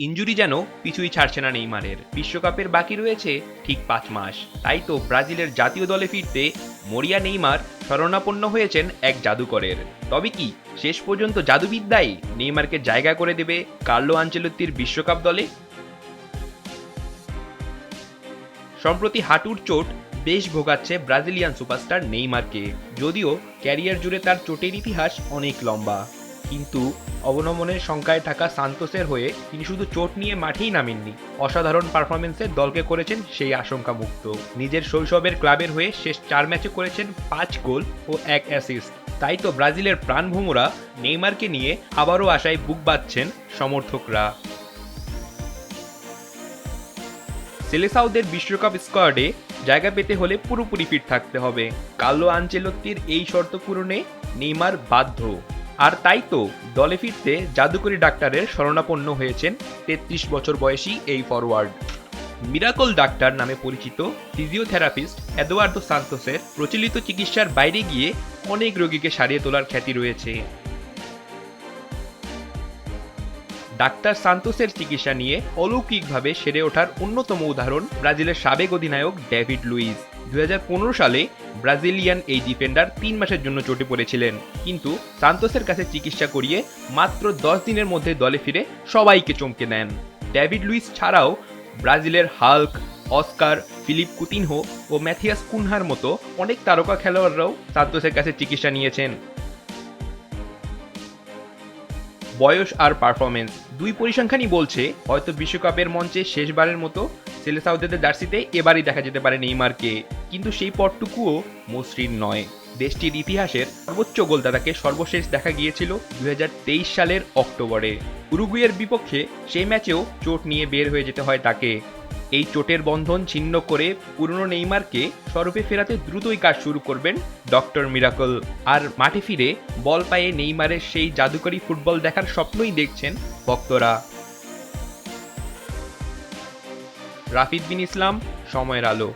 Injury যেন পিছুই ছাড়ছে না নেইমারের। বিশ্বকাপের বাকি রয়েছে ঠিক 5 মাস। তাই তো ব্রাজিলের জাতীয় দলে ফিরতে মরিয়া নেইমার শরণাপন্ন হয়েছেন এক জাদুকরের। তবে কি শেষ পর্যন্ত জাদুবিদ্যাই নেইমারকে জায়গা করে দেবে কার্লো আনচেলত্তির বিশ্বকাপ দলে? সম্প্রতি হাঁটুর চোট বেশ ভোগাচ্ছে ব্রাজিলিয়ান সুপারস্টার নেইমারকে। যদিও ক্যারিয়ার জুড়ে তার চোটের ইতিহাস অনেক লম্বা, কিন্তু অবনমনের শঙ্কায় থাকা সান্তোসের হয়ে তিনি শুধু চোট নিয়ে মাঠেই নামেননি, অসাধারণ পারফরমেন্সে দলকে করেছেন সেই আশঙ্কা মুক্ত। নিজের শৈশবের ক্লাবের হয়ে শেষ 4 ম্যাচে করেছেন 5 গোল ও 1 অ্যাসিস্ট। তাই তো ব্রাজিলের প্রাণভোমরা নেইমারকে নিয়ে আবারও আশায় বুক বাঁধছেন সমর্থকরা। সেলেসাওদের বিশ্বকাপ স্কোয়াডে জায়গা পেতে হলে পুরোপুরি ফিট থাকতে হবে। কার্লো আনচেলত্তির এই শর্ত পূরণে নেইমার বাধ্য। আর তাই তো দলে ফিরতে জাদুকরি ডাক্তারের শরণাপন্ন হয়েছেন 33 বছর বয়সী এই ফরওয়ার্ড। মিরাকল ডাক্তার নামে পরিচিত ফিজিওথেরাপিস্ট এদুয়ার্দো সান্তোসের প্রচলিত চিকিৎসার বাইরে গিয়ে অনেক রোগীকে সারিয়ে তোলার খ্যাতি রয়েছে। ডাক্তার সান্তোসের চিকিৎসা নিয়ে অলৌকিকভাবে সেরে ওঠার অন্যতম উদাহরণ ব্রাজিলের সাবেক অধিনায়ক ডেভিড লুইস। 2015 সালে ব্রাজিলিয়ান এই ডিফেন্ডার 3 মাসের জন্য চোটে পড়েছিলেন, কিন্তু সান্তোসের কাছে চিকিৎসা করিয়ে মাত্র 10 দিনের মধ্যে দলে ফিরে সবাইকে চমকে দেন। ডেভিড লুইস ছাড়াও ব্রাজিলের হাল্ক, অস্কার, ফিলিপ কুতিনহো ও ম্যাথিয়াস কুনহার মতো অনেক তারকা খেলোয়াড়রাও সান্তোসের কাছে চিকিৎসা নিয়েছেন। বয়স আর পারফরমেন্স দুই পরিসংখ্যানই বলছে হয়তো বিশ্বকাপের মঞ্চে শেষবারের মতো সেলেসাওদের জার্সিতে এবারই দেখা যেতে পারে নেইমারকে, কিন্তু সেই পটটুকুও মসৃণ নয়। দেশটির ইতিহাসের সর্বোচ্চ গোলদাতাকে সর্বশেষ দেখা গিয়েছিল 2023 সালের অক্টোবরে। উরুগুয়ের বিপক্ষে সেই ম্যাচেও চোট নিয়ে বের হয়ে যেতে হয় তাকে। এই চোটের বন্ধন ছিন্ন করে পুরনো নেইমারকে স্বরূপে ফেরাতে দ্রুতই কাজ শুরু করবেন ডক্টর মিরাকল। আর মাঠে ফিরে বল পায়ে নেইমারের সেই জাদুকরী ফুটবল দেখার স্বপ্নই দেখছেন ভক্তরা। রাফিদ বিন ইসলাম, সময়ের আলো।